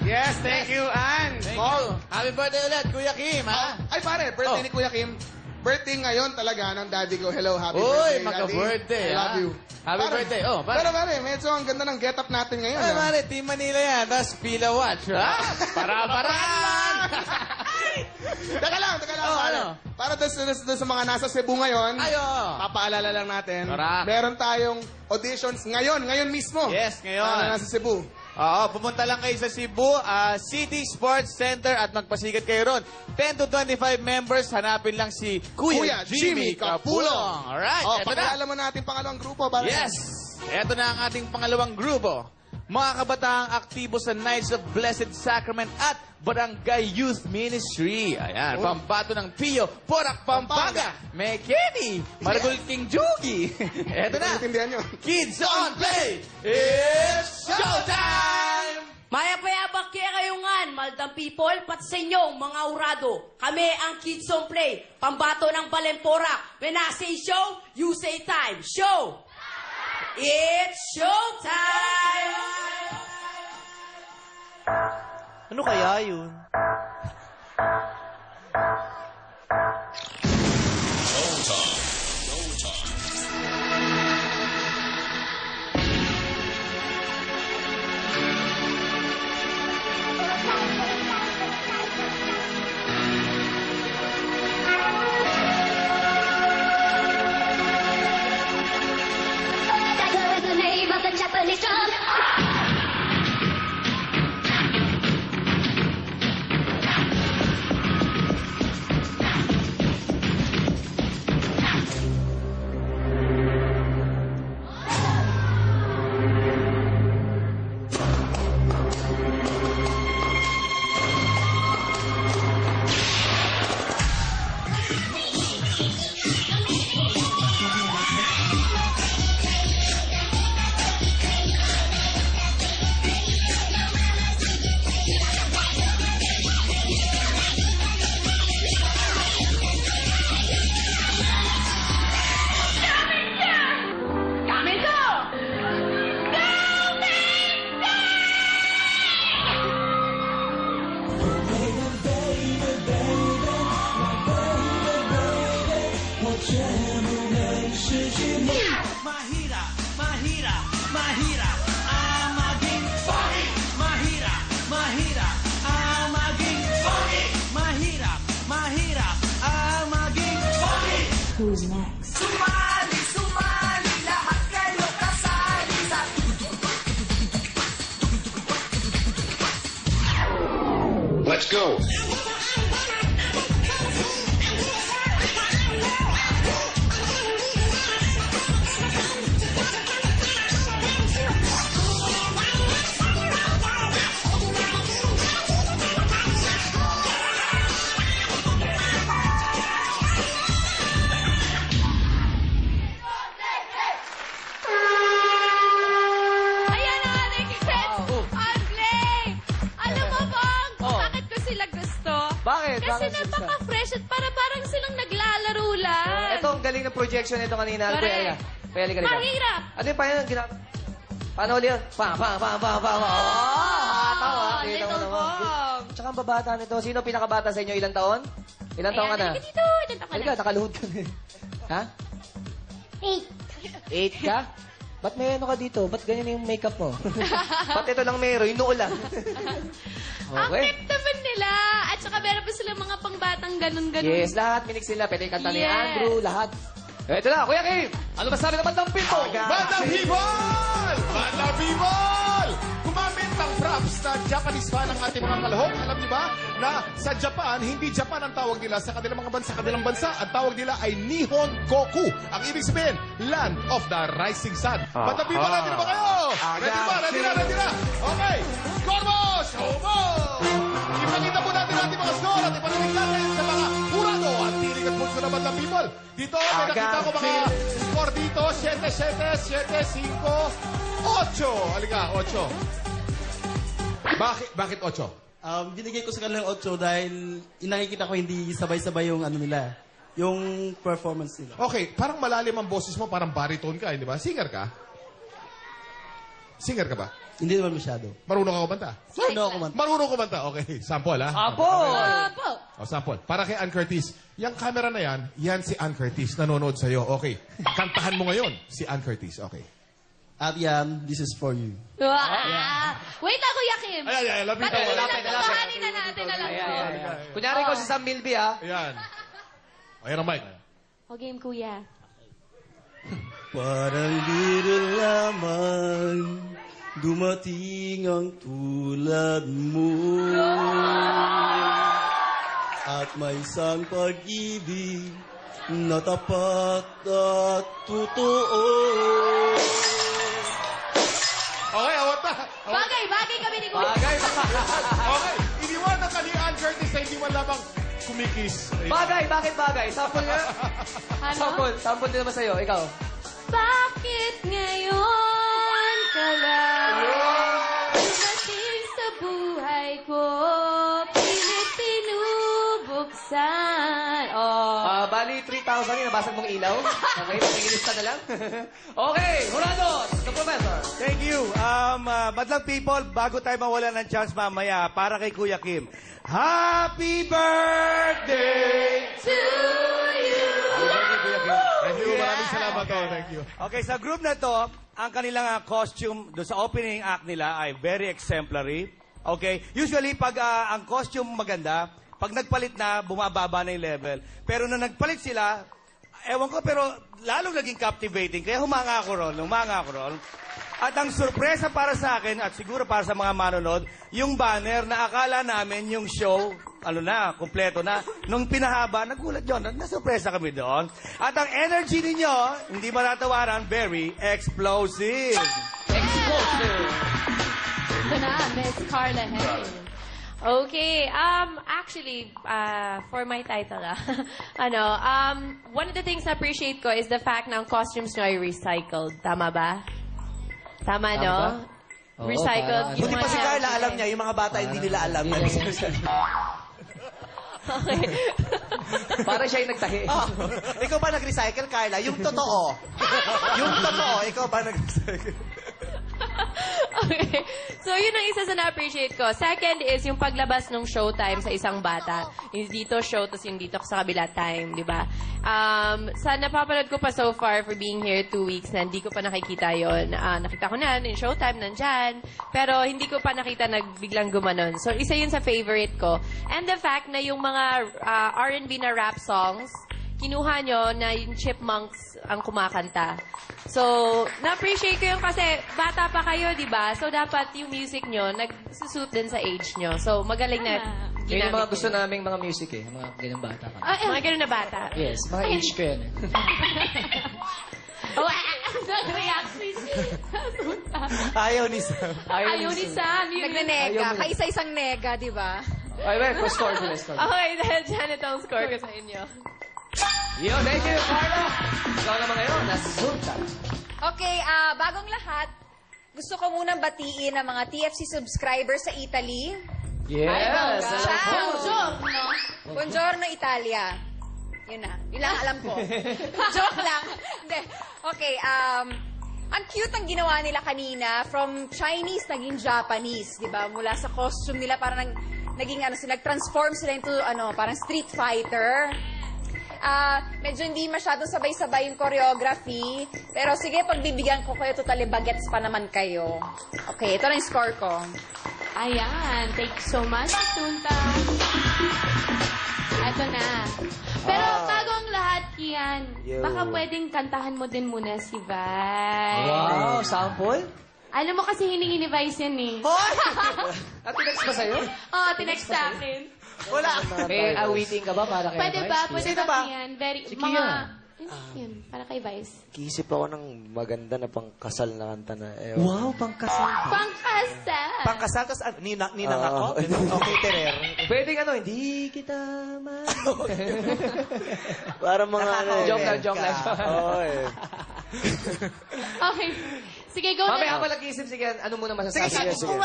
Yes, thank you, Ann. Thank you. Happy birthday ulit, Kuya Kim, ha? Ay, pare, birthday ni Kuya Kim. Birthday ngayon talaga ng daddy ko. Hello, happy Uy, birthday, magka-birthday, daddy. I love ha? you. Happy birthday. Oh, pare. Pero pare, medyo ang ganda ng get-up natin ngayon. Ay, ah. pare, Team Manila yan. Tapos Pila Watch, ha? Para-paraan! Teka lang, Oh, pare. ano? Para doon sa mga nasa Cebu ngayon, Ayo! papaalala lang natin, Correct. meron tayong auditions ngayon mismo. Yes, ngayon. Para nasa Cebu. Oo, pumunta lang kayo sa Cebu City Sports Center at magpasikat kayo ron. 10 to 25 members, hanapin lang si Kuya Jimmy Capulong. Alright, Oh, eto na. pakilala mo natin pangalawang grupo. Pare. Yes! Eto na ang ating pangalawang grupo. Mga kabataang aktibo sa Knights of Blessed Sacrament at Barangay Youth Ministry. Ayan, pambato ng Pio, Porac, Pampanga. May Kenny, Maragol King Jugi. Eto na, Naintindihan nyo. Kids on Play! It's showtime! Maya-payabak kaya kayungan, maldang people, pati sa inyo, mga urado. Kami ang Kids on Play, pambato ng Balempora. When I say show, you say time. Show! It's showtime! Ano kaya yun? Dagger is the name of the Japanese drum. Mahira, mahira, mahira, ang maging funny. Mahira, mahira, ang maging funny. Mahira, mahira, ang maging funny. Who's next? Sumali, sumali, lahat kayo kasali sa... Let's go. Ayan ang ating Kids on Play! Alam mo bang kung bakit ko sila gusto? Bakit? Kasi Bakit sila? napaka-fresh at parang silang naglalaro lang. Ito, ang galing ng projection nito kanina. Ano Correct. kaya? Kaya liga. Mahirap. Ano yung paano ginagawa? Paano ulit yun? Tawa. Little Bomb. Tsaka ang babata nito. Sino pinakabata sa inyo? Ilang taon? Ilang taon ka na? Halika dito. Ilan taon ka Halika, na? nakaluhod ka na. Ha? 8 ka? Ba't may ano ka dito? Ba't ganyan yung makeup mo? Ba't ito lang meron? Yung noo lang. Ang cute naman nila. At saka meron pa silang mga pangbatang ganun-ganun. Yes, lahat minig sila. Pwede kanta ni Yes. Andrew, lahat. Ito na, Kuya Kim! Ano masabi ng bandang people? Bandang People! Bandang People! Gumamit ng props na Japanese fan ng ating mga kalahok. Alam niyo ba na sa Japan, hindi Japan ang tawag nila sa kanilang mga bansa. Kanilang bansa, ang tawag nila ay Nihon Koku. Ang ibig sabihin, Land of the Rising Sun. Bandang People, ready na ba kayo? Ready ba? Ready na, ready na. Okay, score mo! Show mo! Ipakita po natin ating mga score at ipanalig natin sa mga hurado at tinig at pulso na Bandang People. Dito, may nakita ko mga score dito. 7-7, 7-5, 8. Halika, 8. Bakit 8? Binigay ko sa kanila ng 8 dahil nakikita ko hindi sabay-sabay yung ano nila, yung performance nila. Okay, parang malalim ang boses mo, parang baritone ka, di ba? Singer ka? Singer ka ba? Hindi naman masyado. Marunong ka kumanta? Ano ako man? Marunong kumanta. Okay, sample ha? Apo! Opo. O, sample. Para kay Ann Curtis. Yung camera na yan si Ann Curtis. Nanonood sa'yo. Okay. Kantahan mo ngayon si Ann Curtis. Okay. At yan, this is for you. Wow. Wait lang, Kuya Kim. Ay, lapit Ba't ako. lapit. Kuhanin na natin alam ko. Kunyari ko si Sam Milby, ha? Ayan. Ayan ang mic. O game, Kuya. Parang biro lamang dumating ang tulad mo. At may isang pag-ibig na tapat at totoo. Okay, awat na. Bagay kami ni Kuya. Okay, iniwanan ka ni Ann Curtis na hindi man lamang kumikis. Bagay, bakit bagay? Sample nga. Ano? Sample din naman sa'yo. Ikaw. Bakit ngayon ka lang dumating sa buhay ko, pilit pinubuksan? Oh. Bali, 3,000 yun. Nabasag mong ilaw. Okay, magigilista na lang. Okay, Jurados, the professor. Thank you. Madlang people, bago tayo mawala ng chance mamaya, para kay Kuya Kim. Happy birthday! To you. Thank you. Maraming salamat. Thank you. Okay, sa group na to, ang kanilang costume do sa opening act nila ay very exemplary. Okay? Usually, pag ang costume maganda, pag nagpalit na, bumababa na yung level. Pero na nagpalit sila, ewan ko, pero lalong naging captivating. Kaya humanga ako ron. At ang sorpresa para sa akin, at siguro para sa mga manonood, yung banner na akala namin yung show, kumpleto na. Nung pinahaba, nagulat yun. Nasurpresa kami doon. At ang energy ninyo, hindi matatawaran, very explosive. Ito na, Miss Carla Henry. Okay, actually, for my title, one of the things I appreciate ko is the fact na ang costumes nyo ay recycled. Tama ba? Tama, no? Oo, Recycled. parang Buti pa si Carla, alam niya. Yung mga bata, hindi nila alam. Okay. Para siya yung nagtahi. Ikaw ba nag-recycle, Carla? Yung totoo. Ikaw ba nag-recycle? Okay. So, yun ang isa sa na-appreciate ko. Second is yung paglabas ng showtime sa isang bata. Yung dito show, tapos yung dito sa kabila time, di ba? Sa napapanood ko pa so far for being here 2 weeks na hindi ko pa nakikita yon. Nakita ko na, yung showtime nandyan. Pero hindi ko pa nakita nagbiglang gumanon. So, isa yun sa favorite ko. And the fact na yung mga R&B na rap songs, kinuha nyo na yung Chipmunks ang kumakanta. So, na-appreciate ko yun kasi bata pa kayo, di ba? So, dapat yung music nyo, nag-suit din sa age nyo. So, magaling na Yun yung mga ginamit gusto nyo. naming mga music eh. Mga ganang bata ka. Mga ganun na bata. Yes, mga age ko yan eh. Oh, nag-react si Ayaw ni Sam. Ayaw ni Sam. Nagnenega. Kaisa-isang nega, di ba? Ay, well, score ko. Okay, dahil dyan ito ang score ko sa inyo. Yo, thank you, Carla. Ikaw naman ngayon, nasusunta. Okay, bagong lahat, gusto ko munang batiin ang mga TFC subscribers sa Italy. Yes. Ciao! Buongiorno. Buongiorno, Italia. Yun na. Yun lang alam ko. Joke lang. Hindi. Okay, ang cute ang ginawa nila kanina. From Chinese, naging Japanese. Di ba? Mula sa costume nila, parang naging nag-transform sila into parang street fighter. Medyo hindi masyadong sabay-sabay yung choreography. Pero sige, pagbibigyan ko kayo, totally bagets pa naman kayo. Okay, ito na yung score ko. Ayan. Thank you so much, Tunta. Ito na. Pero bago ang lahat, Kian, baka pwedeng kantahan mo din muna si Vice. Wow, sample? Alam mo kasi hiningi ni Vice yan eh. At tinext ba sa'yo? Oo, tinext sa akin. Wala. May awiting ka ba para kay Pwede Vice? ba? Pwede Sino ba, ba? Kian? Very, Si mga... Kian. Yun, para kay Vice. Kiisip ako ng maganda na pangkasal na kanta na. Wow, pangkasal. Pangkasal! Pangkasal, tapos ninang ako. Okay, terer. Pwede hindi kita man. Para mga Joke lang. Oo eh. Okay. Sige, go na. Mamaya ka pala mag-iisip, sige, ano muna masasabi? Sige, sige.